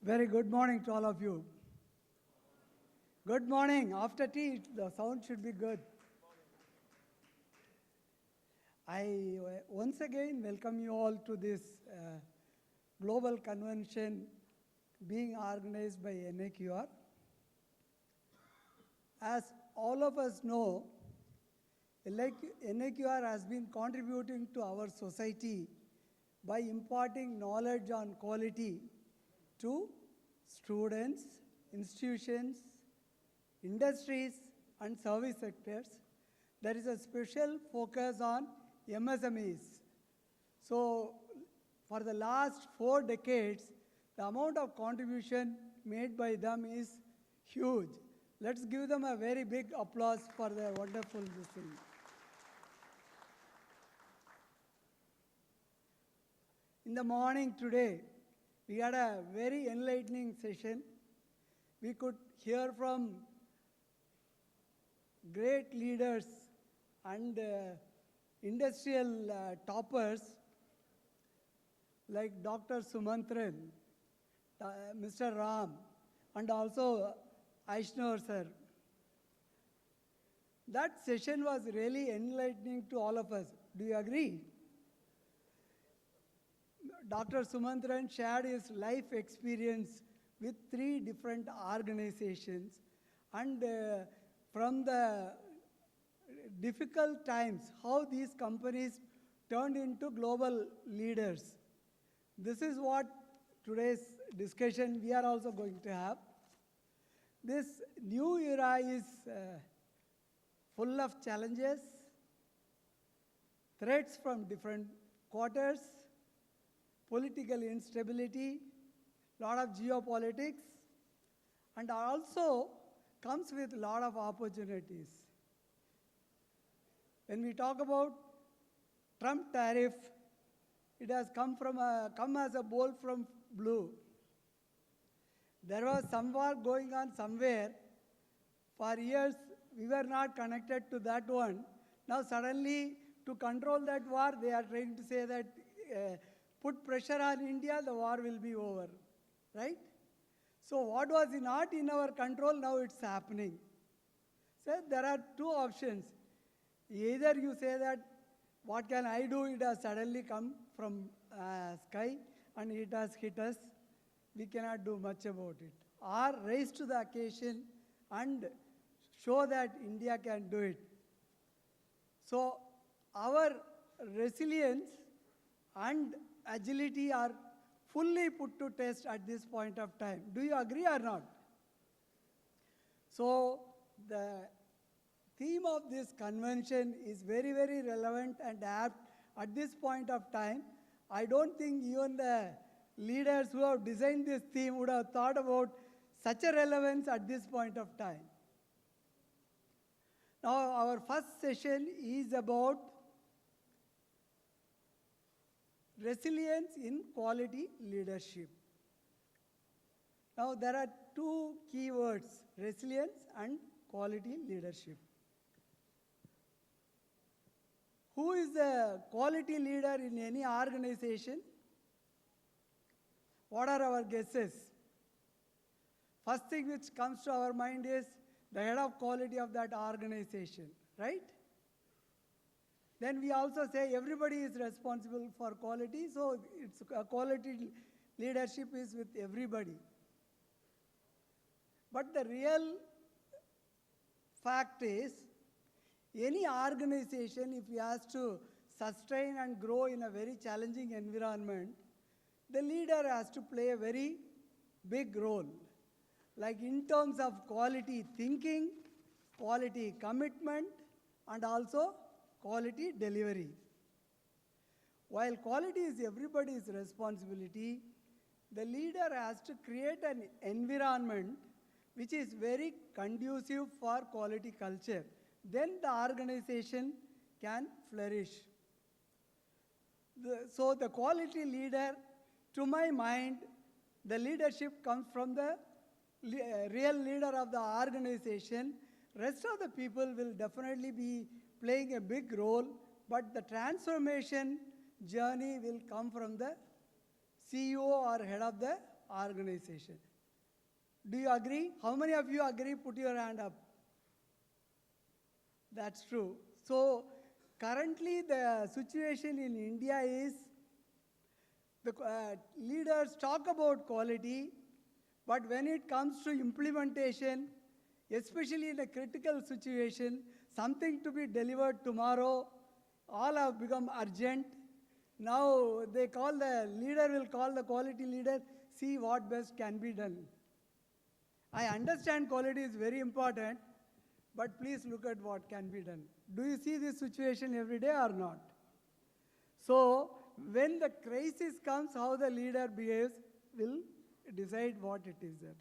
Very good morning to all of you. Good morning. After tea, the sound should be good. I once again welcome you all to this global convention being organized by NIQR. As all of us know, NIQR has been contributing to our society by imparting knowledge on quality to students, institutions, industries, and service sectors. There is a special focus on MSMEs. So, for the last 4 decades, the amount of contribution made by them is huge. Let's give them a very big applause for their wonderful thing. In the morning today, we had a very enlightening session. We could hear from great leaders and industrial toppers like Dr. Sumantran, Mr. Ram, and also Aishnor sir. That session was really enlightening to all of us. Do you agree? Dr. Sumantran shared his life experience with 3 different organizations, and from the difficult times, how these companies turned into global leaders. This is what today's discussion we are also going to have. This new era is full of challenges, threats from different quarters, political instability, lot of geopolitics, and also comes with a lot of opportunities. When we talk about Trump tariff, it has come as a bolt from blue. There was some war going on somewhere. For years, we were not connected to that one. Now suddenly, to control that war, they are trying to say that put pressure on India, the war will be over, right? So what was not in our control, now it's happening. So there are 2 options. Either you say that, what can I do? It has suddenly come from sky and it has hit us. We cannot do much about it. Or rise to the occasion and show that India can do it. So our resilience and agility are fully put to test at this point of time. Do you agree or not? So the theme of this convention is very, very relevant and apt at this point of time. I don't think even the leaders who have designed this theme would have thought about such a relevance at this point of time. Now our first session is about resilience in quality leadership. Now there are 2 key words, resilience and quality leadership. Who is the quality leader in any organization? What are our guesses? First thing which comes to our mind is the head of quality of that organization, right? Then we also say everybody is responsible for quality, so it's quality leadership is with everybody. But the real fact is, any organization, if it has to sustain and grow in a very challenging environment, the leader has to play a very big role. Like in terms of quality thinking, quality commitment, and also quality delivery. While quality is everybody's responsibility, the leader has to create an environment which is very conducive for quality culture. Then the organization can flourish. So the quality leader, to my mind, the leadership comes from the real leader of the organization. Rest of the people will definitely be playing a big role, but the transformation journey will come from the CEO or head of the organization. Do you agree? How many of you agree? Put your hand up. That's true. So currently the situation in India is the leaders talk about quality, but when it comes to implementation, especially in a critical situation, something to be delivered tomorrow, all have become urgent. Now they call the leader, will call the quality leader, see what best can be done. I understand quality is very important, but please look at what can be done. Do you see this situation every day or not? So when the crisis comes, how the leader behaves will decide what it is there.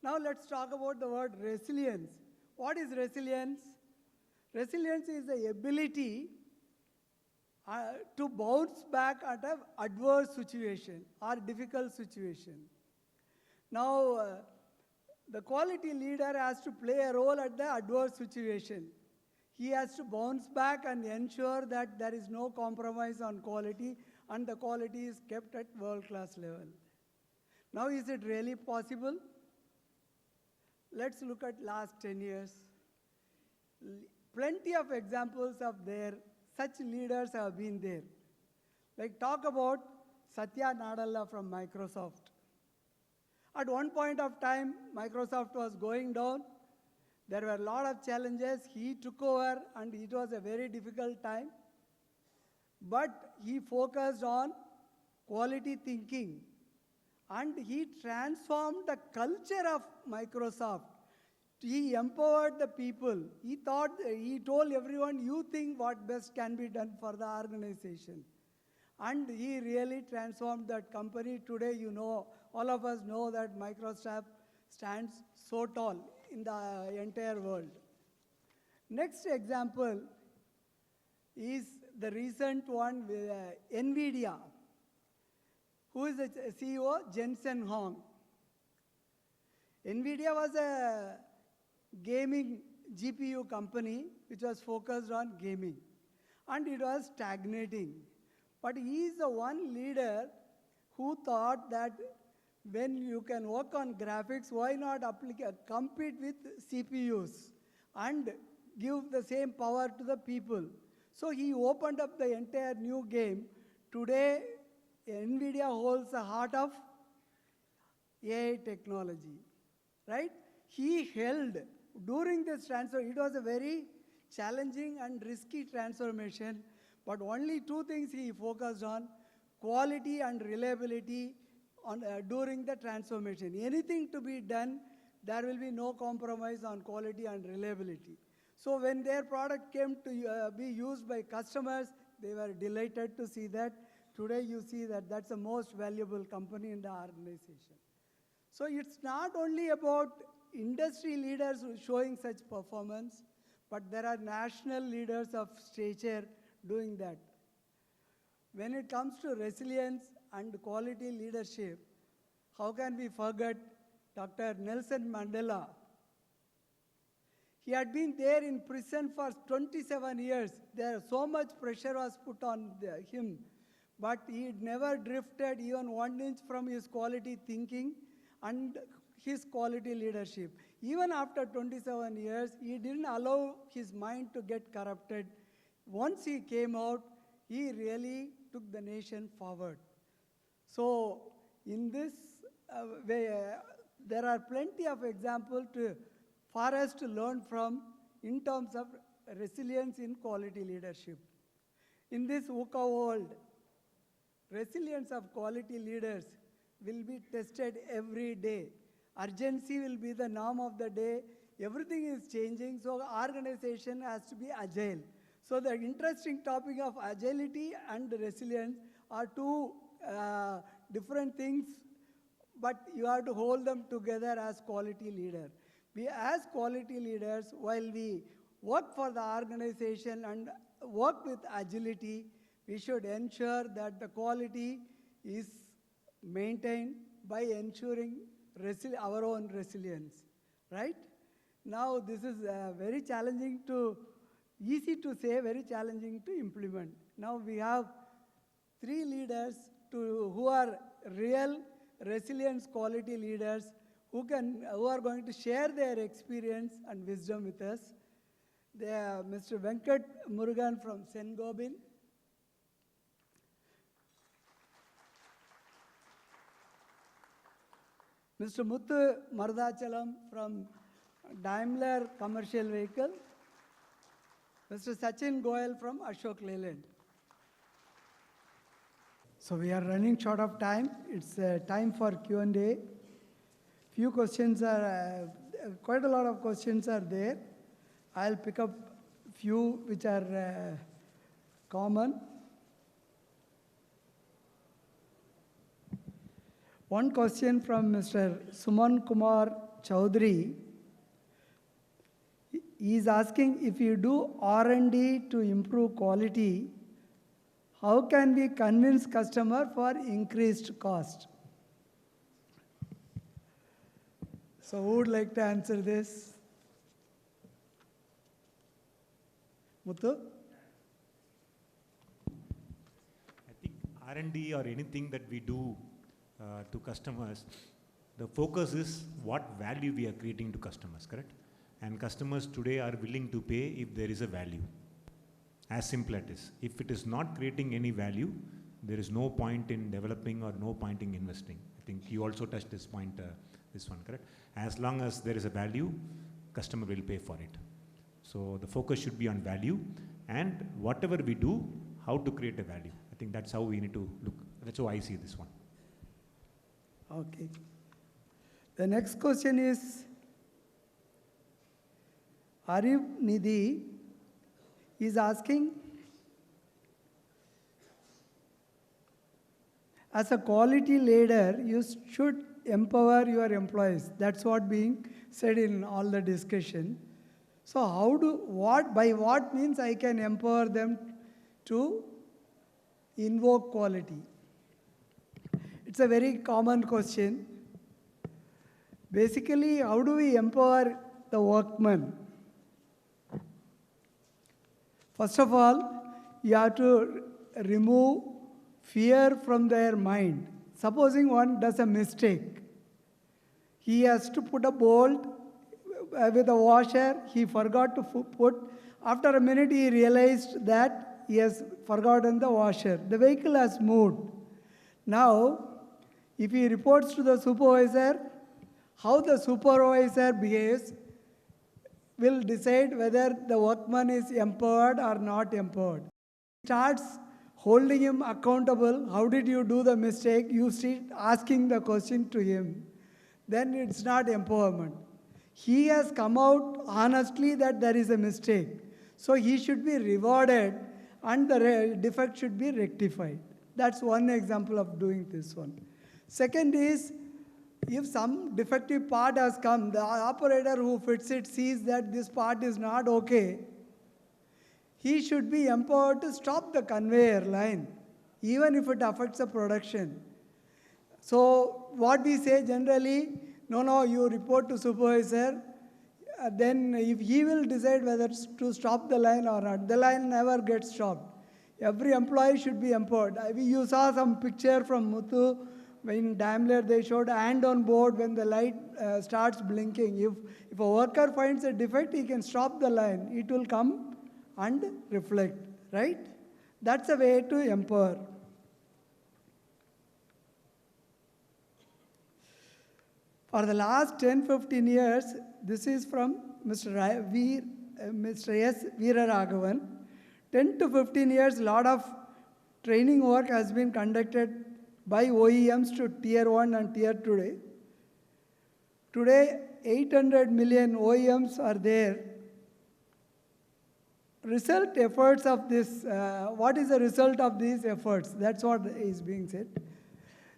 Now let's talk about the word resilience. What is resilience? Resilience is the ability to bounce back at an adverse situation or difficult situation. Now, the quality leader has to play a role at the adverse situation. He has to bounce back and ensure that there is no compromise on quality and the quality is kept at world-class level. Now, is it really possible? Let's look at last 10 years. Plenty of examples of such leaders have been there. Like talk about Satya Nadella from Microsoft. At one point of time, Microsoft was going down. There were a lot of challenges. He took over and it was a very difficult time. But he focused on quality thinking and he transformed the culture of Microsoft. He empowered the people. He told everyone, you think what best can be done for the organization. And he really transformed that company. Today, you know, all of us know that Microsoft stands so tall in the entire world. Next example is the recent one with NVIDIA. Who is the CEO? Jensen Huang. NVIDIA was a gaming GPU company which was focused on gaming. And it was stagnating. But he is the one leader who thought that when you can work on graphics, why not compete with CPUs and give the same power to the people? So he opened up the entire new game. Today, NVIDIA holds the heart of AI technology, right? He held, during this transfer, it was a very challenging and risky transformation, but only two things he focused on, quality and reliability during the transformation. Anything to be done, there will be no compromise on quality and reliability. So when their product came to be used by customers, they were delighted to see that. Today you see that that's the most valuable company in the organization. So it's not only about industry leaders showing such performance, but there are national leaders of stature doing that. When it comes to resilience and quality leadership, how can we forget Dr. Nelson Mandela? He had been there in prison for 27 years. There so much pressure was put on him, but he never drifted even 1 inch from his quality thinking and his quality leadership. Even after 27 years, he didn't allow his mind to get corrupted. Once he came out, he really took the nation forward. So in this way, there are plenty of examples for us to learn from in terms of resilience in quality leadership. In this VUCA world, resilience of quality leaders will be tested every day. Urgency will be the norm of the day. Everything is changing, so organization has to be agile. So the interesting topic of agility and resilience are two different things, but you have to hold them together as quality leader. We as quality leaders, while we work for the organization and work with agility, we should ensure that the quality is maintained by ensuring our own resilience, right? Now this is very challenging easy to say, very challenging to implement. Now we have 3 leaders who are real resilience quality leaders who are going to share their experience and wisdom with us. They are Mr. Venkat Murugan from Sengobin, Mr. Muthu Mardachalam from Daimler Commercial Vehicle, Mr. Sachin Goyal from Ashok Leyland. So we are running short of time. It's time for Q&A. Few questions are, quite a lot of questions are there. I'll pick up few which are common. One question from Mr. Suman Kumar Chaudhary. He is asking, if you do R&D to improve quality, how can we convince customer for increased cost? So who would like to answer this? Muthu? I think R&D or anything that we do to customers, the focus is what value we are creating to customers, correct? And customers today are willing to pay if there is a value. As simple as it is. If it is not creating any value, there is no point in developing or no point in investing. I think you also touched this point, this one, correct? As long as there is a value, customer will pay for it. So the focus should be on value, and whatever we do, how to create a value. I think that's how we need to look. That's how I see this one. Okay. The next question is, Arif Nidhi is asking, as a quality leader, you should empower your employees. That's what being said in all the discussion. So by what means I can empower them to invoke quality? It's a very common question. Basically, how do we empower the workman? First of all, you have to remove fear from their mind. Supposing one does a mistake, he has to put a bolt with a washer, he forgot to put. After a minute, he realized that he has forgotten the washer. The vehicle has moved. Now, if he reports to the supervisor, how the supervisor behaves will decide whether the workman is empowered or not empowered. Starts holding him accountable. How did you do the mistake? You start asking the question to him. Then it's not empowerment. He has come out honestly that there is a mistake. So he should be rewarded and the defect should be rectified. That's one example of doing this one. Second is, if some defective part has come, the operator who fits it sees that this part is not okay, he should be empowered to stop the conveyor line, even if it affects the production. So what we say generally, no, you report to supervisor, then if he will decide whether to stop the line or not, the line never gets stopped. Every employee should be empowered. You saw some picture from Muthu. In Daimler, they showed hand on board when the light starts blinking. If a worker finds a defect, he can stop the line. It will come and reflect, right? That's a way to empower. For the last 10-15 years, this is from Mr. S. Veeraraghavan. 10 to 15 years, a lot of training work has been conducted by OEMs to Tier 1 and Tier 2. Today, 800 million OEMs are there. Result efforts of this, what is the result of these efforts? That's what is being said.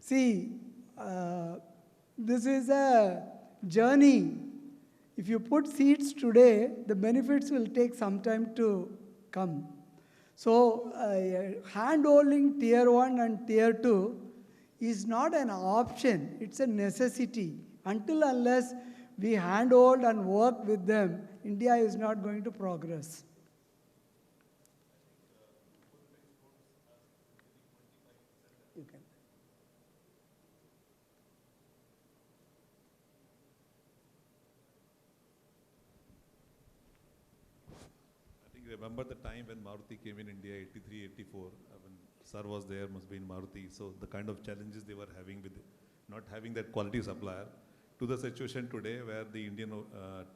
See, this is a journey. If you put seeds today, the benefits will take some time to come. So, hand-holding Tier 1 and Tier 2 is not an option, it's a necessity. Until unless we handhold and work with them, India is not going to progress. You can. remember the time when Maruti came in India, 83, 84, when Sir was there, must be in Maruti. So the kind of challenges they were having with not having that quality supplier, to the situation today where the Indian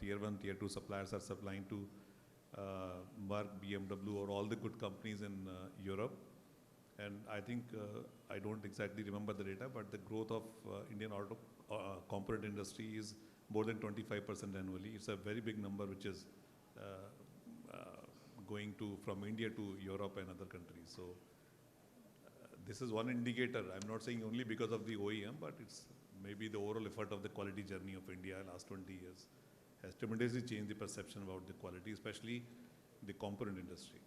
tier 1, tier 2 suppliers are supplying to Merck, BMW, or all the good companies in Europe. And I think, I don't exactly remember the data, but the growth of Indian auto component industry is more than 25% annually. It's a very big number, which is going to from India to Europe and other countries. So this is one indicator. I'm not saying only because of the OEM, but it's maybe the overall effort of the quality journey of India last 20 years has tremendously changed the perception about the quality, especially the component industry.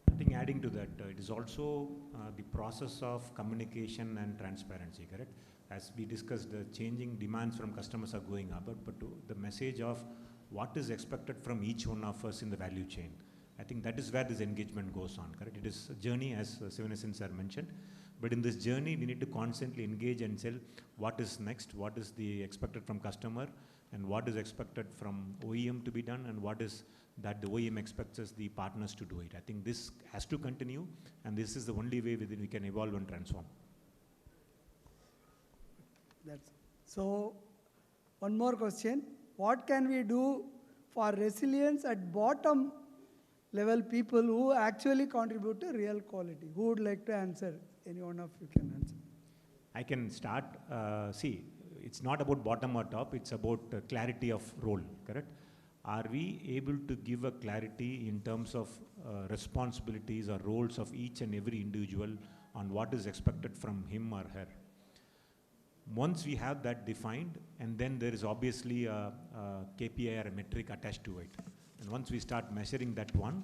I think adding to that, it is also the process of communication and transparency, correct? As we discussed, the changing demands from customers are going up, but the message of what is expected from each one of us in the value chain. I think that is where this engagement goes on, correct? It is a journey, as Sivanesan sir mentioned, but in this journey, we need to constantly engage and tell what is next, what is the expected from customer, and what is expected from OEM to be done, and what is that the OEM expects us, the partners, to do it. I think this has to continue, and this is the only way within we can evolve and transform. So, one more question. What can we do for resilience at bottom level people who actually contribute to real quality? Who would like to answer? Any one of you can answer. I can start. See, it's not about bottom or top, it's about clarity of role, correct? Are we able to give a clarity in terms of responsibilities or roles of each and every individual on what is expected from him or her? Once we have that defined, and then there is obviously a KPI or a metric attached to it. And once we start measuring that one,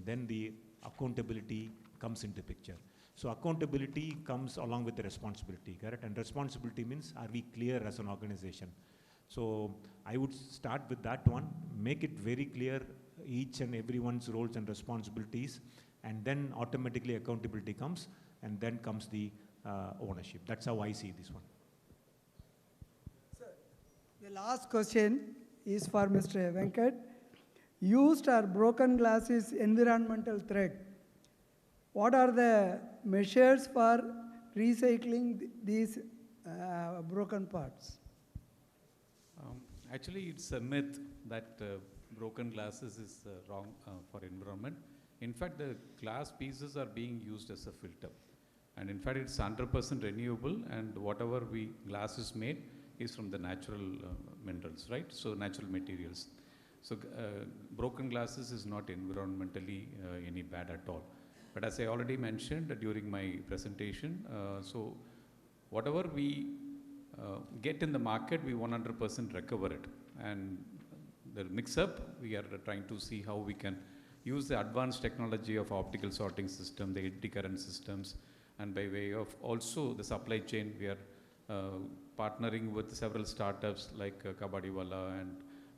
then the accountability comes into picture. So accountability comes along with the responsibility, correct? And responsibility means, are we clear as an organization? So I would start with that one, make it very clear each and everyone's roles and responsibilities, and then automatically accountability comes, and then comes the ownership. That's how I see this one. Sir, the last question is for Mr. Venkat. Used or broken glass is environmental threat. What are the measures for recycling these broken parts? Actually, it's a myth that broken glasses is wrong for environment. In fact, the glass pieces are being used as a filter. And in fact, it's 100% renewable, and whatever glass is made is from the natural minerals, right? So natural materials. So broken glasses is not environmentally any bad at all. But as I already mentioned during my presentation, so whatever we get in the market, we 100% recover it. And the mix-up, we are trying to see how we can use the advanced technology of optical sorting system, the anti-current systems, and by way of also the supply chain, we are partnering with several startups like Kabadiwala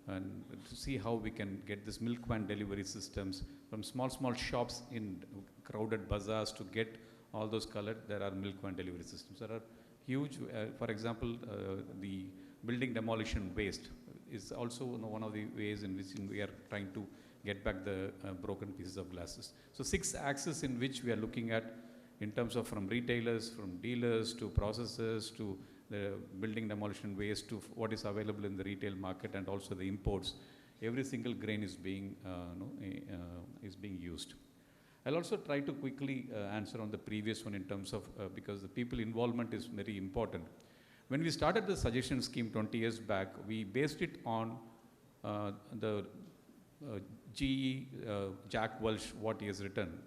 and to see how we can get this milk van delivery systems from small shops in crowded bazaars to get all those colored. There are milk van delivery systems. There are huge, for example, the building demolition waste is also one of the ways in which we are trying to get back the broken pieces of glasses. So 6 axes in which we are looking at in terms of from retailers, from dealers to processors to the building demolition waste to what is available in the retail market and also the imports. Every single grain is being used. I'll also try to quickly answer on the previous one in terms of because the people involvement is very important. When we started the suggestion scheme 20 years back, we based it on the GE, Jack Welch, what he has written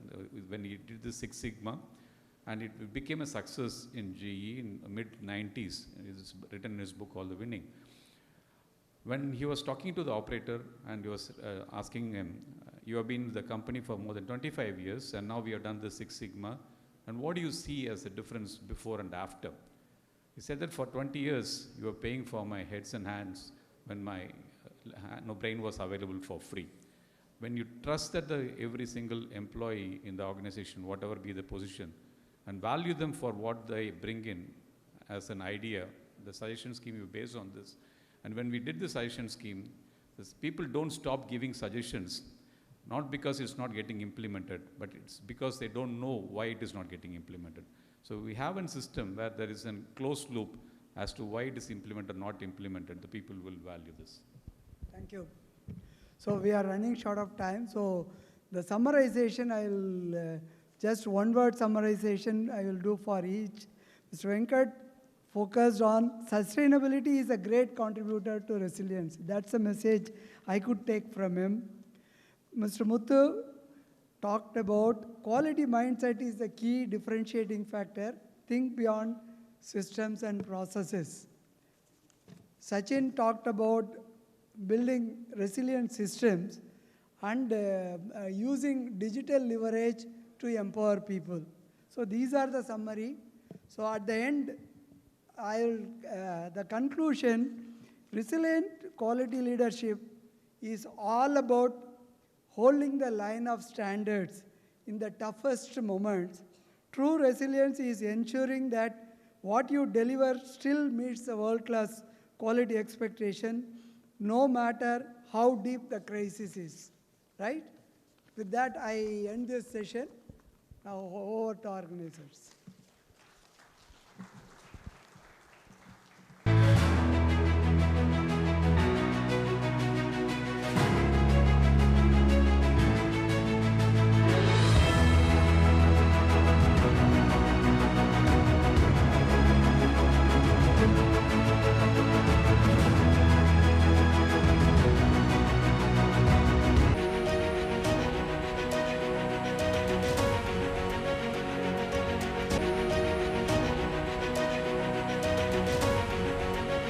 when he did the Six Sigma, and it became a success in GE in the mid-90s. It is written in his book, All the Winning. When he was talking to the operator and he was asking him, you have been with the company for more than 25 years and now we have done the Six Sigma, and what do you see as a difference before and after? He said that for 20 years you were paying for my heads and hands when my brain was available for free. When you trust that every single employee in the organization, whatever be the position, and value them for what they bring in as an idea, the suggestion scheme is based on this. And when we did the suggestion scheme, People don't stop giving suggestions, not because it's not getting implemented, but it's because they don't know why it is not getting implemented. So we have a system where there is a closed loop as to why it is implemented or not implemented. The people will value this. Thank you. So we are running short of time. So the summarization, I will just one word summarization I will do for each. Mr. Venkat focused on sustainability is a great contributor to resilience. That's a message I could take from him. Mr. Muthu talked about quality mindset is the key differentiating factor. Think beyond systems and processes. Sachin talked about building resilient systems and using digital leverage to empower people. So these are the summary. So at the end, the conclusion, resilient quality leadership is all about holding the line of standards in the toughest moments. True resilience is ensuring that what you deliver still meets the world-class quality expectation, no matter how deep the crisis is, right? With that, I end this session. Now over to organizers.